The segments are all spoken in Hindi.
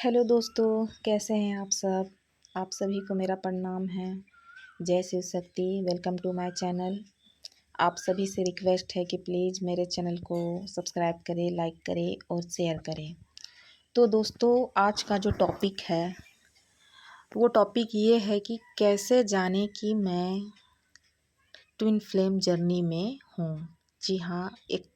हेलो दोस्तों, कैसे हैं आप सब। आप सभी को मेरा प्रणाम है। जय Shiv Shakti. Welcome to my channel. आप सभी से रिक्वेस्ट है कि प्लीज़ मेरे चैनल को सब्सक्राइब करें, लाइक करें और शेयर करें। तो दोस्तों, आज का जो टॉपिक है वो टॉपिक ये है कि कैसे जाने कि मैं ट्विन फ्लेम जर्नी में हूँ। जी हाँ, एक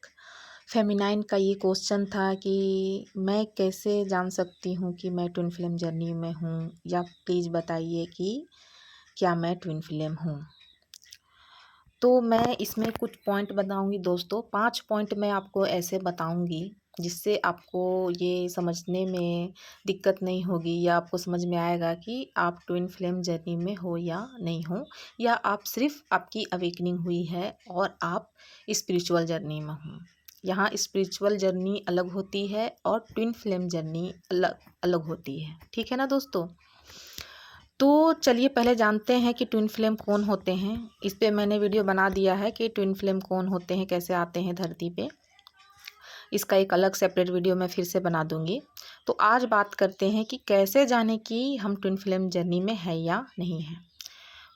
फेमिनाइन का ये क्वेश्चन था कि मैं कैसे जान सकती हूँ कि मैं ट्विन फ्लेम जर्नी में हूँ, या प्लीज़ बताइए कि क्या मैं ट्विन फ्लेम हूँ। तो मैं इसमें कुछ पॉइंट बताऊंगी दोस्तों। 5 पॉइंट मैं आपको ऐसे बताऊंगी जिससे आपको ये समझने में दिक्कत नहीं होगी, या आपको समझ में आएगा कि आप ट्विन फ्लेम जर्नी में हो या नहीं हो, या आप सिर्फ आपकी अवेकनिंग हुई है और आप स्पिरिचुअल जर्नी में हो। यहाँ स्पिरिचुअल जर्नी अलग होती है और ट्विन फ्लेम जर्नी अलग अलग होती है। ठीक है ना दोस्तों। तो चलिए पहले जानते हैं कि ट्विन फ्लेम कौन होते हैं। इस पे मैंने वीडियो बना दिया है कि ट्विन फ्लेम कौन होते हैं, कैसे आते हैं धरती पे। इसका एक अलग सेपरेट वीडियो मैं फिर से बना दूंगी। तो आज बात करते हैं कि कैसे जाने कि हम ट्विन फ्लेम जर्नी में है या नहीं है।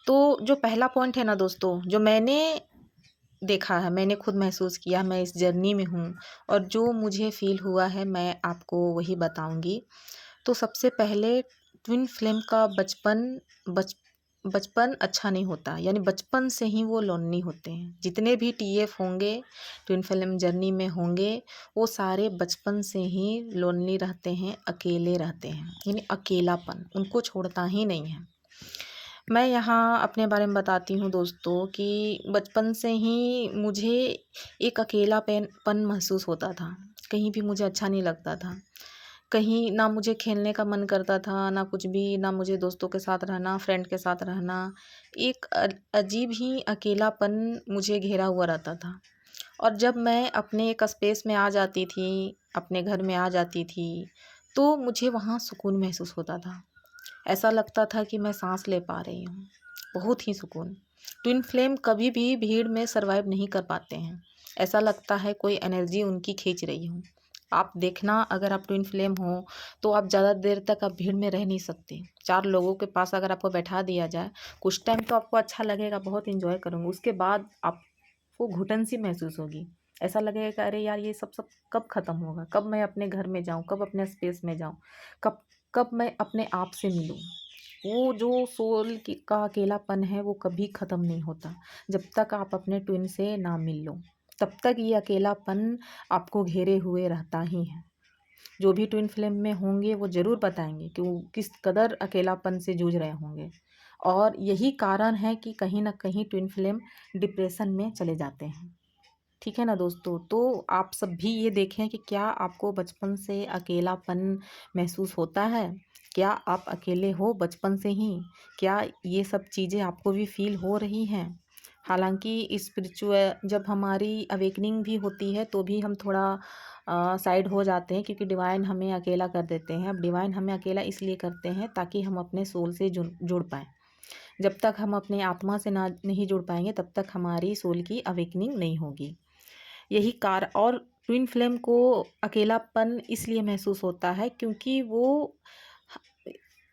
तो जो पहला पॉइंट है ना दोस्तों, जो मैंने देखा है, मैंने खुद महसूस किया, मैं इस जर्नी में हूँ और जो मुझे फील हुआ है मैं आपको वही बताऊंगी। तो सबसे पहले ट्विन फ्लेम का बचपन अच्छा नहीं होता, यानी बचपन से ही वो लोनली होते हैं। जितने भी टीएफ होंगे, ट्विन फ्लेम जर्नी में होंगे, वो सारे बचपन से ही लोनली रहते हैं, अकेले रहते हैं, यानी अकेलापन उनको छोड़ता ही नहीं है। मैं यहाँ अपने बारे में बताती हूँ दोस्तों कि बचपन से ही मुझे एक अकेलापन महसूस होता था। कहीं भी मुझे अच्छा नहीं लगता था। कहीं ना मुझे खेलने का मन करता था, ना कुछ भी, ना मुझे दोस्तों के साथ रहना, फ्रेंड के साथ रहना। एक अजीब ही अकेलापन मुझे घेरा हुआ रहता था। और जब मैं अपने एक स्पेस में आ जाती थी, अपने घर में आ जाती थी, तो मुझे वहाँ सुकून महसूस होता था। ऐसा लगता था कि मैं सांस ले पा रही हूँ, बहुत ही सुकून। ट्विन फ्लेम कभी भी भीड़ में सरवाइव नहीं कर पाते हैं। ऐसा लगता है कोई एनर्जी उनकी खींच रही हो। आप देखना, अगर आप ट्विन फ्लेम हो तो आप ज़्यादा देर तक आप भीड़ में रह नहीं सकते। 4 लोगों के पास अगर आपको बैठा दिया जाए, कुछ टाइम तो आपको अच्छा लगेगा, बहुत इंजॉय करूँगी, उसके बाद आपको घुटन सी महसूस होगी। ऐसा लगेगा कि अरे यार, ये सब कब ख़त्म होगा, कब मैं अपने घर में जाऊँ, कब अपने स्पेस में जाऊँ, कब कब मैं अपने आप से मिलूँ। वो जो सोल का अकेलापन है वो कभी ख़त्म नहीं होता। जब तक आप अपने ट्विन से ना मिल लो, तब तक ये अकेलापन आपको घेरे हुए रहता ही है। जो भी ट्विन फ्लेम में होंगे वो ज़रूर बताएंगे कि वो किस कदर अकेलापन से जूझ रहे होंगे। और यही कारण है कि कहीं ना कहीं ट्विन फ्लेम डिप्रेशन में चले जाते हैं। ठीक है ना दोस्तों। तो आप सब भी ये देखें कि क्या आपको बचपन से अकेलापन महसूस होता है। क्या आप अकेले हो बचपन से ही। क्या ये सब चीज़ें आपको भी फील हो रही हैं। हालांकि स्पिरिचुअल जब हमारी अवेकनिंग भी होती है तो भी हम थोड़ा साइड हो जाते हैं, क्योंकि डिवाइन हमें अकेला कर देते हैं। अब डिवाइन हमें अकेला इसलिए करते हैं ताकि हम अपने सोल से जुड़ पाएँ। जब तक हम अपने आत्मा से ना नहीं जुड़ पाएंगे तब तक हमारी सोल की अवेकनिंग नहीं होगी। यही कार और ट्विन फ्लेम को अकेलापन इसलिए महसूस होता है क्योंकि वो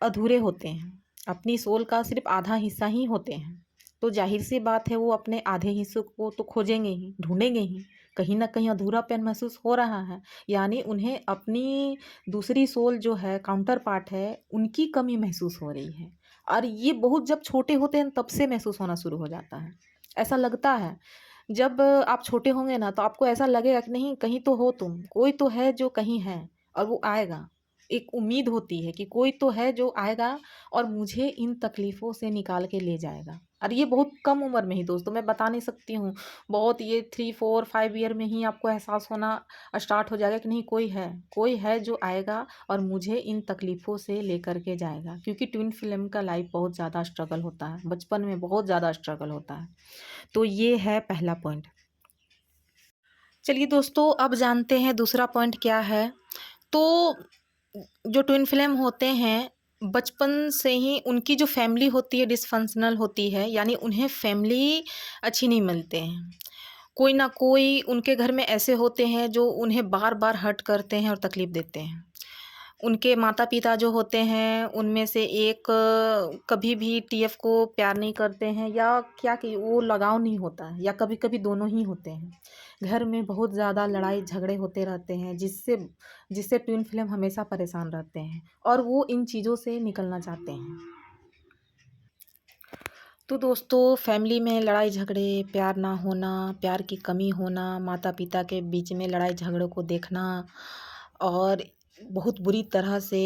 अधूरे होते हैं। अपनी सोल का सिर्फ आधा हिस्सा ही होते हैं। तो जाहिर सी बात है, वो अपने आधे हिस्सों को तो खोजेंगे ही, ढूंढेंगे ही। कहीं ना कहीं अधूरापन महसूस हो रहा है, यानी उन्हें अपनी दूसरी सोल जो है, काउंटर पार्ट है, उनकी कमी महसूस हो रही है। और ये बहुत जब छोटे होते हैं तब से महसूस होना शुरू हो जाता है। ऐसा लगता है जब आप छोटे होंगे ना, तो आपको ऐसा लगेगा कि नहीं, कहीं तो हो तुम, कोई तो है जो कहीं है और वो आएगा। एक उम्मीद होती है कि कोई तो है जो आएगा और मुझे इन तकलीफ़ों से निकाल के ले जाएगा। और ये बहुत कम उम्र में ही दोस्तों, मैं बता नहीं सकती हूँ। बहुत ये 3 4 5 ईयर में ही आपको एहसास होना स्टार्ट हो जाएगा कि नहीं, कोई है जो आएगा और मुझे इन तकलीफ़ों से लेकर के जाएगा। क्योंकि ट्विन फ्लेम का लाइफ बहुत ज़्यादा स्ट्रगल होता है, बचपन में बहुत ज़्यादा स्ट्रगल होता है। तो ये है पहला पॉइंट। चलिए दोस्तों, अब जानते हैं दूसरा पॉइंट क्या है। तो जो ट्विन फ्लेम होते हैं, बचपन से ही उनकी जो फैमिली होती है डिसफंक्शनल होती है, यानी उन्हें फैमिली अच्छी नहीं मिलते हैं। कोई ना कोई उनके घर में ऐसे होते हैं जो उन्हें बार बार हर्ट करते हैं और तकलीफ़ देते हैं। उनके माता-पिता जो होते हैं, उनमें से एक कभी भी टीएफ को प्यार नहीं करते हैं, या क्या कि वो लगाव नहीं होता है, या कभी-कभी दोनों ही होते हैं। घर में बहुत ज़्यादा लड़ाई झगड़े होते रहते हैं, जिससे जिससे ट्विन फ्लेम हमेशा परेशान रहते हैं और वो इन चीज़ों से निकलना चाहते हैं। तो दोस्तों, फैमिली में लड़ाई झगड़े, प्यार ना होना, प्यार की कमी होना, माता-पिता के बीच में लड़ाई झगड़ों को देखना और बहुत बुरी तरह से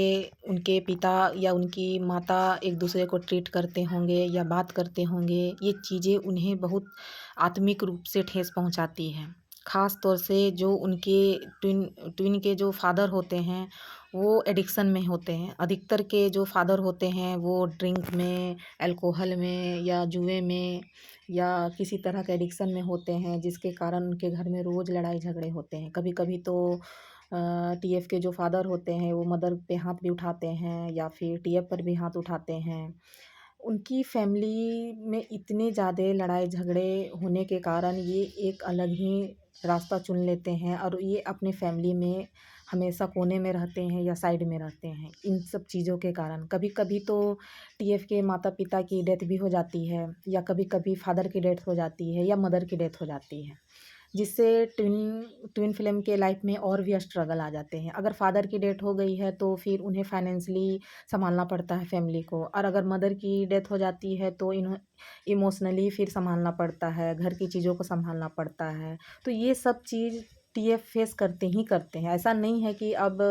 उनके पिता या उनकी माता एक दूसरे को ट्रीट करते होंगे या बात करते होंगे, ये चीज़ें उन्हें बहुत आत्मिक रूप से ठेस पहुंचाती है। ख़ास तौर से जो उनके ट्विन ट्विन के जो फादर होते हैं, वो एडिक्शन में होते हैं। अधिकतर के जो फादर होते हैं, वो ड्रिंक में, अल्कोहल में या जुए में या किसी तरह के एडिक्शन में होते हैं, जिसके कारण उनके घर में रोज़ लड़ाई झगड़े होते हैं। कभी-कभी तो टीएफ के जो फादर होते हैं, वो मदर पे हाथ भी उठाते हैं या फिर टीएफ पर भी हाथ उठाते हैं। उनकी फैमिली में इतने ज़्यादा लड़ाई झगड़े होने के कारण ये एक अलग ही रास्ता चुन लेते हैं और ये अपने फैमिली में हमेशा कोने में रहते हैं या साइड में रहते हैं, इन सब चीज़ों के कारण। कभी-कभी तो टीएफ के माता-पिता की डेथ भी हो जाती है, या कभी-कभी फादर की डेथ हो जाती है या मदर की डेथ हो जाती है, जिससे ट्विन ट्विन फ्लेम के लाइफ में और भी स्ट्रगल आ जाते हैं। अगर फादर की डेथ हो गई है तो फिर उन्हें फाइनेंशियली संभालना पड़ता है फैमिली को, और अगर मदर की डेथ हो जाती है तो इमोशनली फिर संभालना पड़ता है, घर की चीज़ों को संभालना पड़ता है। तो ये सब चीज़ टीएफ फेस करते ही करते हैं। ऐसा नहीं है कि अब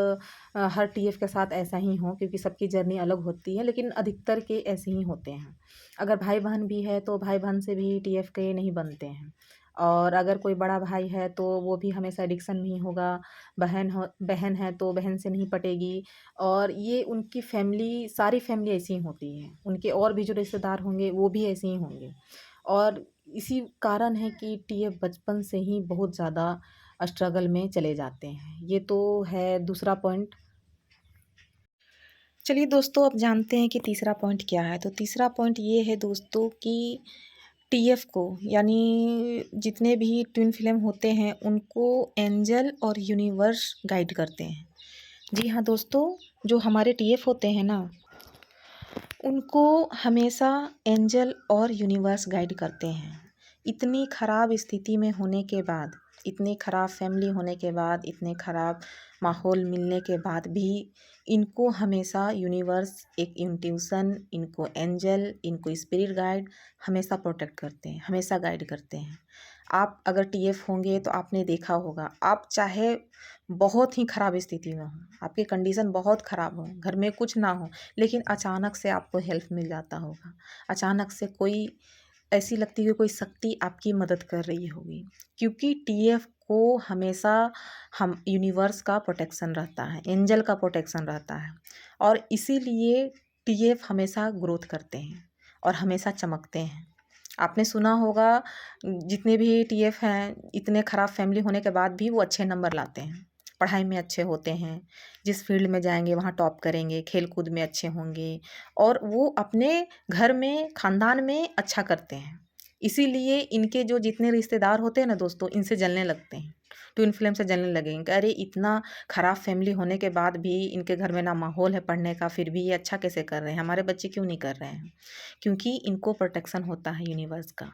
हर टीएफ के साथ ऐसा ही हो, क्योंकि सबकी जर्नी अलग होती है, लेकिन अधिकतर के ऐसे ही होते हैं। अगर भाई बहन भी है तो भाई बहन से भी टीएफ के नहीं बनते हैं, और अगर कोई बड़ा भाई है तो वो भी हमेशा एडिक्शन में ही होगा। बहन है तो बहन से नहीं पटेगी। और ये उनकी फैमिली, सारी फैमिली ऐसी ही होती है। उनके और भी जो रिश्तेदार होंगे वो भी ऐसे ही होंगे, और इसी कारण है कि टीएफ बचपन से ही बहुत ज़्यादा स्ट्रगल में चले जाते हैं। ये तो है दूसरा पॉइंट। चलिए दोस्तों, अब जानते हैं कि तीसरा पॉइंट क्या है। तो तीसरा पॉइंट ये है दोस्तों कि टीएफ को, यानी जितने भी ट्विन फ्लेम होते हैं, उनको एंजल और यूनिवर्स गाइड करते हैं। जी हाँ दोस्तों, जो हमारे टीएफ होते हैं ना, उनको हमेशा एंजल और यूनिवर्स गाइड करते हैं। इतनी ख़राब स्थिति में होने के बाद, इतनी ख़राब फैमिली होने के बाद, इतने ख़राब माहौल मिलने के बाद भी इनको हमेशा यूनिवर्स एक इंट्यूशन, इनको एंजल, इनको स्पिरिट गाइड हमेशा प्रोटेक्ट करते हैं, हमेशा गाइड करते हैं। आप अगर टीएफ होंगे तो आपने देखा होगा, आप चाहे बहुत ही ख़राब स्थिति में हो, आपकी कंडीशन बहुत ख़राब हो, घर में कुछ ना हो, लेकिन अचानक से आपको हेल्प मिल जाता होगा। अचानक से कोई ऐसी लगती है, कोई शक्ति आपकी मदद कर रही होगी, क्योंकि टीएफ को हमेशा हम यूनिवर्स का प्रोटेक्शन रहता है, एंजल का प्रोटेक्शन रहता है, और इसीलिए टीएफ हमेशा ग्रोथ करते हैं और हमेशा चमकते हैं। आपने सुना होगा, जितने भी टीएफ हैं, इतने ख़राब फैमिली होने के बाद भी वो अच्छे नंबर लाते हैं, पढ़ाई में अच्छे होते हैं, जिस फील्ड में जाएंगे वहाँ टॉप करेंगे, खेल कूद में अच्छे होंगे, और वो अपने घर में, ख़ानदान में अच्छा करते हैं। इसीलिए इनके जो जितने रिश्तेदार होते हैं ना दोस्तों, इनसे जलने लगते हैं, ट्विन फ्लेम से जलने लगेंगे। अरे इतना ख़राब फैमिली होने के बाद भी इनके घर में ना माहौल है पढ़ने का, फिर भी ये अच्छा कैसे कर रहे हैं, हमारे बच्चे क्यों नहीं कर रहे हैं? क्योंकि इनको प्रोटेक्शन होता है यूनिवर्स का।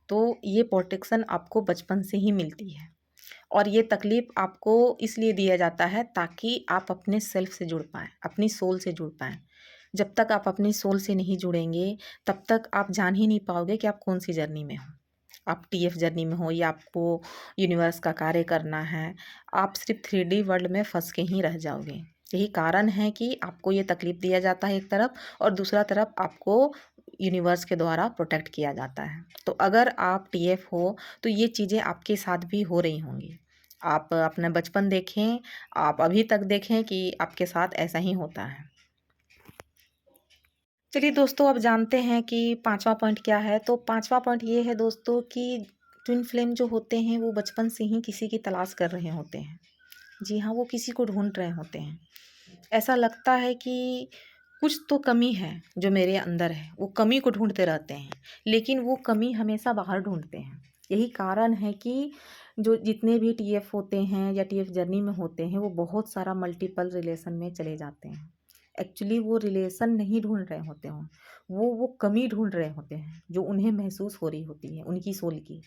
तो ये प्रोटेक्शन आपको बचपन से ही मिलती है, और ये तकलीफ़ आपको इसलिए दिया जाता है ताकि आप अपने सेल्फ से जुड़ पाएँ, अपनी सोल से जुड़ पाएँ। जब तक आप अपनी सोल से नहीं जुड़ेंगे, तब तक आप जान ही नहीं पाओगे कि आप कौन-सी जर्नी में हो। आप टीएफ जर्नी में हो या आपको यूनिवर्स का कार्य करना है, आप सिर्फ़ 3D वर्ल्ड में फँस के ही रह जाओगे। यही कारण है कि आपको ये तकलीफ़ दिया जाता है एक तरफ, और दूसरा तरफ आपको यूनिवर्स के द्वारा प्रोटेक्ट किया जाता है। तो अगर आप टीएफ हो, तो ये चीज़ें आपके साथ भी हो रही होंगी। आप अपना बचपन देखें, आप अभी तक देखें कि आपके साथ ऐसा ही होता है। चलिए दोस्तों, अब जानते हैं कि पाँचवा पॉइंट क्या है। तो पाँचवा पॉइंट ये है दोस्तों कि ट्विन फ्लेम जो होते हैं, वो बचपन से ही किसी की तलाश कर रहे होते हैं। जी हाँ, वो किसी को ढूंढ रहे होते हैं। ऐसा लगता है कि कुछ तो कमी है जो मेरे अंदर है, वो कमी को ढूंढते रहते हैं, लेकिन वो कमी हमेशा बाहर ढूंढते हैं। यही कारण है कि जो जितने भी टीएफ होते हैं या टीएफ जर्नी में होते हैं, वो बहुत सारा मल्टीपल रिलेशन में चले जाते हैं। एक्चुअली वो रिलेशन नहीं ढूंढ रहे होते हैं, वो कमी ढूंढ रहे होते हैं जो उन्हें महसूस हो रही होती है उनकी सोल की।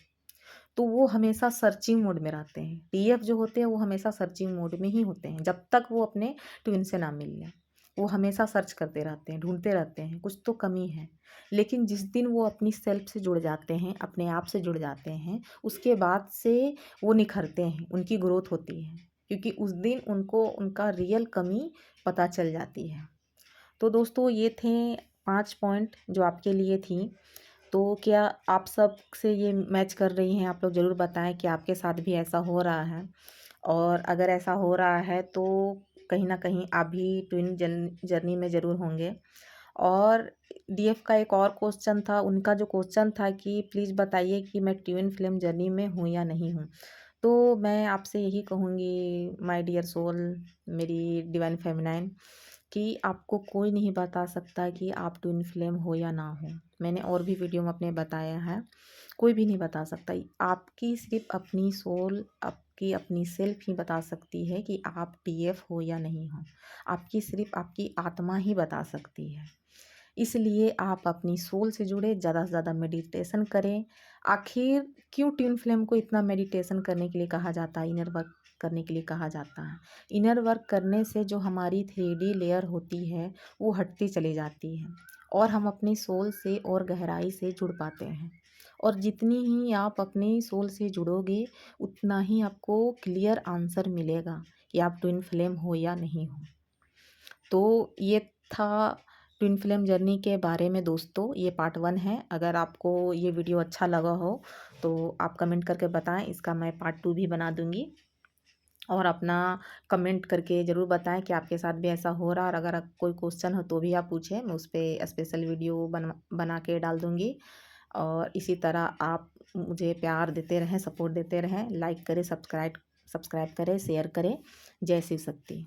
तो वो हमेशा सर्चिंग मोड में रहते हैं। टीएफ जो होते हैं वो हमेशा सर्चिंग मोड में ही होते हैं, जब तक वो अपने ट्विन से ना मिल लें। वो हमेशा सर्च करते रहते हैं, ढूंढते रहते हैं, कुछ तो कमी है। लेकिन जिस दिन वो अपनी सेल्फ से जुड़ जाते हैं, अपने आप से जुड़ जाते हैं, उसके बाद से वो निखरते हैं, उनकी ग्रोथ होती है, क्योंकि उस दिन उनको उनका रियल कमी पता चल जाती है। तो दोस्तों, ये थे 5 पॉइंट जो आपके लिए थी। तो क्या आप सब से ये मैच कर रही हैं? आप लोग ज़रूर बताएं कि आपके साथ भी ऐसा हो रहा है। और अगर ऐसा हो रहा है तो कहीं ना कहीं आप भी ट्विन जर्नी में ज़रूर होंगे। और डीएफ का एक और क्वेश्चन था, उनका जो क्वेश्चन था कि प्लीज़ बताइए कि मैं ट्विन फ्लेम जर्नी में हूँ या नहीं हूँ। तो मैं आपसे यही कहूँगी माय डियर सोल, मेरी डिवाइन फेमिनाइन, कि आपको कोई नहीं बता सकता कि आप ट्विन फ्लेम हो या ना हो। मैंने और भी वीडियो में अपने बताया है, कोई भी नहीं बता सकता। आपकी सिर्फ अपनी सोल, आपकी अपनी सेल्फ ही बता सकती है कि आप टीएफ हो या नहीं हो। आपकी सिर्फ आपकी आत्मा ही बता सकती है। इसलिए आप अपनी सोल से जुड़े, ज़्यादा से ज़्यादा मेडिटेशन करें। आखिर क्यों ट्विन फ्लेम को इतना मेडिटेशन करने के लिए कहा जाता है, इनर वर्क करने के लिए कहा जाता है? इनर वर्क करने से जो हमारी 3D लेयर होती है वो हटती चली जाती है, और हम अपनी सोल से और गहराई से जुड़ पाते हैं। और जितनी ही आप अपनी सोल से जुड़ोगे, उतना ही आपको क्लियर आंसर मिलेगा कि आप ट्विन फ्लेम हो या नहीं हो। तो ये था ट्विन फ्लेम जर्नी के बारे में दोस्तों, ये पार्ट 1 है। अगर आपको ये वीडियो अच्छा लगा हो तो आप कमेंट करके बताएं, इसका मैं पार्ट 2 भी बना दूंगी। और अपना कमेंट करके ज़रूर बताएं कि आपके साथ भी ऐसा हो रहा है। और अगर कोई क्वेश्चन हो तो भी आप पूछें, मैं उस पर स्पेशल वीडियो बना के डाल दूंगी। और इसी तरह आप मुझे प्यार देते रहें, सपोर्ट देते रहें। लाइक करें, सब्सक्राइब करें, शेयर करें। जय शिव शक्ति।